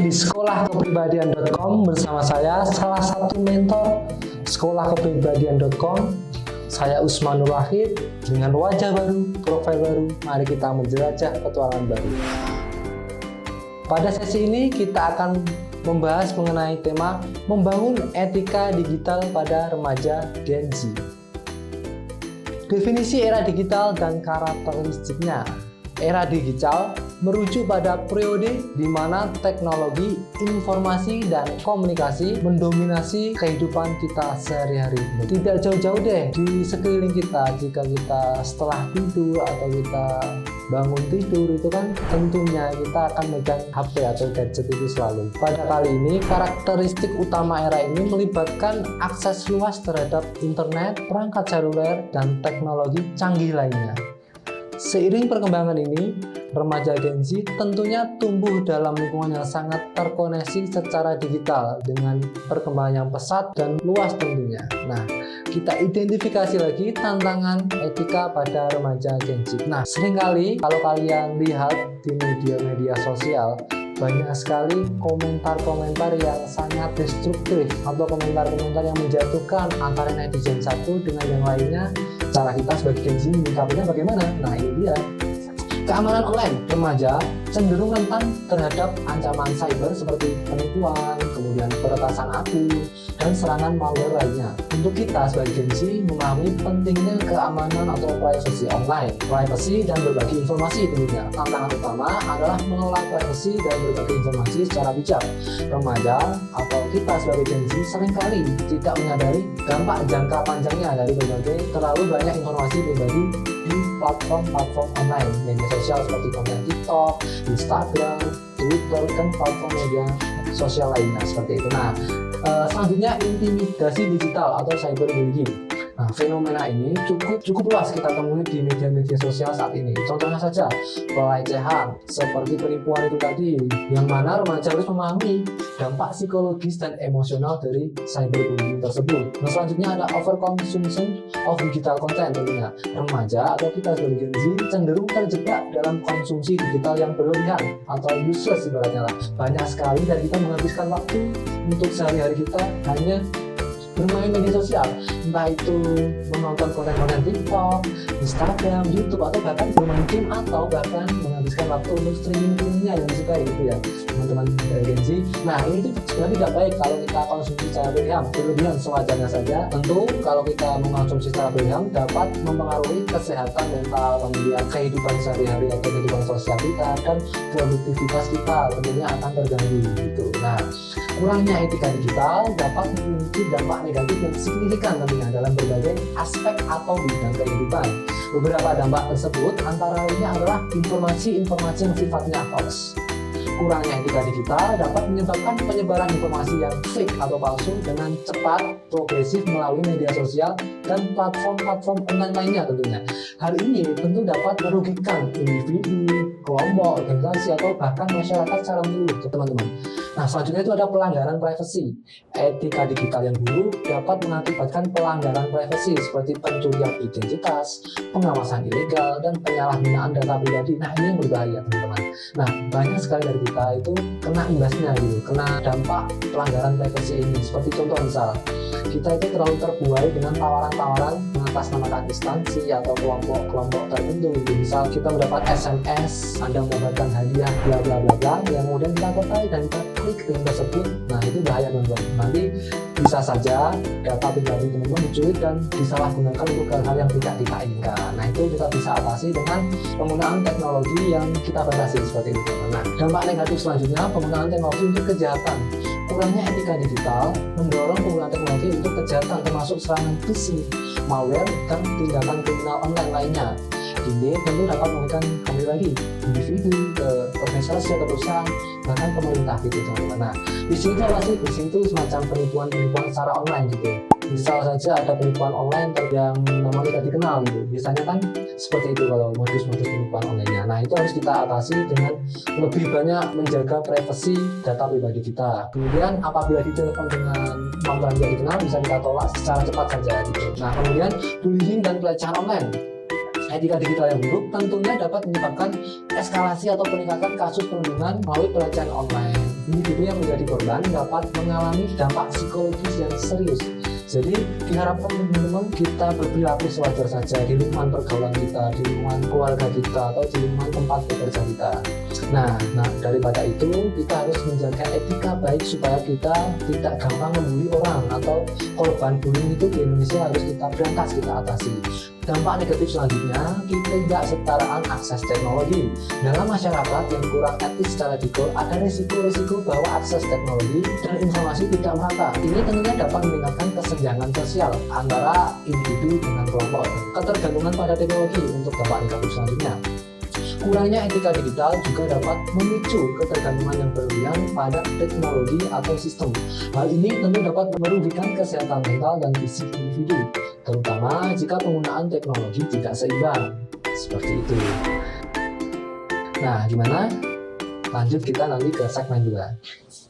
di sekolahkepribadian.com bersama saya, salah satu mentor sekolahkepribadian.com. Saya Usmanul Wahid dengan wajah baru, profil baru. Mari kita menjelajah petualangan baru. Pada sesi ini kita akan membahas mengenai tema membangun etika digital pada remaja Gen Z. Definisi era digital dan karakteristiknya. Era digital merujuk pada periode di mana teknologi, informasi, dan komunikasi mendominasi kehidupan kita sehari-hari. Tidak jauh-jauh deh di sekeliling kita. Jika kita setelah tidur atau kita bangun tidur, itu kan tentunya kita akan megang HP atau gadget itu selalu. Pada kali ini, karakteristik utama era ini melibatkan akses luas terhadap internet, perangkat seluler, dan teknologi canggih lainnya. Seiring perkembangan ini, remaja Gen Z tentunya tumbuh dalam lingkungan yang sangat terkoneksi secara digital dengan perkembangan yang pesat dan luas tentunya. Nah, kita identifikasi lagi tantangan etika pada remaja Gen Z. Nah, seringkali kalau kalian lihat di media-media sosial, banyak sekali komentar-komentar yang sangat destruktif atau komentar-komentar yang menjatuhkan antara netizen satu dengan yang lainnya. Cara kita sebagai Gen Z menyikapinya bagaimana? Nah, ini dia. Keamanan online remaja cenderung rentan terhadap ancaman cyber seperti penipuan, kemudian peretasan akun, dan serangan malware lainnya. Untuk kita sebagai Gen Z memahami pentingnya keamanan atau privasi online, privasi dan berbagi informasi tentunya. Tantangan utama adalah mengelola privasi dan berbagi informasi secara bijak. Remaja atau kita sebagai Gen Z seringkali tidak menyadari dampak jangka panjangnya dari berbagai terlalu banyak informasi pribadi di platform online, media sosial seperti konten TikTok, Instagram, Twitter, dan platform media sosial lainnya seperti itu. Nah, selanjutnya intimidasi digital atau cyberbullying. Nah, fenomena ini cukup luas kita temui di media-media sosial saat ini. Contohnya saja pelecehan seperti penipuan itu tadi, yang mana remaja harus memahami dampak psikologis dan emosional dari cyberbullying tersebut. Nah, selanjutnya ada overconsumption of digital content tentunya. Remaja atau kita sebagai Gen Z cenderung terjebak dalam konsumsi digital yang berlebihan atau useless ibaratnya lah. Banyak sekali dan kita menghabiskan waktu untuk sehari-hari kita hanya bermain media sosial, entah itu menonton konten-konten TikTok, Instagram, YouTube, atau bahkan bermain game, atau bahkan menghabiskan waktu untuk streaming filmnya yang disukai gitu ya teman-teman dari Gen Z. Nah, ini tuh sebenarnya tidak baik kalau kita konsumsi secara berlebihan sewajarnya saja. Tentu kalau kita mengkonsumsi secara berlebihan dapat mempengaruhi kesehatan mental, kemudian kehidupan sehari-hari atau kehidupan sosial kita, dan produktivitas kita tentunya akan terganggu gitu. Nah, kurangnya etika digital dapat memiliki dampak negatif yang signifikan tentunya dalam berbagai aspek atau bidang kehidupan. Beberapa dampak tersebut antara lainnya adalah informasi-informasi yang sifatnya hoax. Kurangnya etika digital dapat menyebabkan penyebaran informasi yang fake atau palsu dengan cepat, progresif melalui media sosial dan platform-platform online lainnya tentunya. Hal ini tentu dapat merugikan individu, kelompok, organisasi, atau bahkan masyarakat secara menyeluruh teman-teman. Nah, selanjutnya itu ada pelanggaran privasi. Etika digital yang buruk dapat mengakibatkan pelanggaran privasi seperti pencurian identitas, pengawasan ilegal, dan penyalahgunaan data pribadi. Nah, ini yang berbahaya teman-teman. Nah, banyak sekali dari kita itu kena imbasnya gitu, kena dampak pelanggaran privasi ini. Seperti contoh misal, kita itu terlalu terbuai dengan tawaran-tawaran mengatasnamakan instansi atau kelompok tertentu gitu. Misal kita mendapat SMS, Anda mendapatkan hadiah bla bla bla bla, yang kemudian kita tertarik dan kita klik link tersebut. Nah, itu bahaya teman-teman. Nanti bisa saja data pribadi teman-teman diculik dan disalahgunakan untuk hal-hal yang tidak kita inginkan. Nah, itu kita bisa atasi dengan penggunaan teknologi yang kita batasi seperti itu. Nah, dampak negatif selanjutnya penggunaan teknologi untuk kejahatan. Kurangnya etika digital mendorong penggunaan teknologi untuk kejahatan termasuk serangan phishing, malware, dan tindakan kriminal online lainnya. Ini tentu dapat merugikan kembali lagi individu, organisasi atau perusahaan, bahkan pemerintah gitu teman-teman. Nah, phishing itu apa sih? Phishing itu semacam penipuan secara online gitu. Misal saja ada penipuan online yang namanya tidak dikenal gitu. Biasanya kan seperti itu kalau modus-modus penipuan online-nya. Nah, itu harus kita atasi dengan lebih banyak menjaga privasi data pribadi kita. Kemudian apabila ditelepon dengan nomor yang tidak dikenal, bisa kita tolak secara cepat saja gitu. Nah, kemudian bullying dan pelecehan online. Etika digital yang buruk tentunya dapat menyebabkan eskalasi atau peningkatan kasus perundungan melalui pelecehan online, individu yang menjadi korban dapat mengalami dampak psikologis yang serius. Jadi diharapkan teman-teman kita berperilaku sewajar saja di lingkungan pergaulan kita, di lingkungan keluarga kita, atau di lingkungan tempat bekerja kita. Nah, daripada itu kita harus menjaga etika baik supaya kita tidak gampang membuli orang, atau korban bullying itu di Indonesia harus kita berantas, kita atasi. Dampak negatif selanjutnya, ketidaksetaraan akses teknologi. Dalam masyarakat yang kurang etis secara etika, ada risiko-risiko bahwa akses teknologi dan informasi tidak merata. Ini tentunya dapat meningkatkan kesenjangan sosial antara individu dengan kelompok. Ketergantungan pada teknologi untuk dampak negatif selanjutnya. Kurangnya etika digital juga dapat memicu ketergantungan yang berlebihan pada teknologi atau sistem. Hal ini tentu dapat merugikan kesehatan mental dan fisik individu, terutama jika penggunaan teknologi tidak seimbang. Seperti itu. Nah, gimana? Lanjut kita nanti ke segmen 2.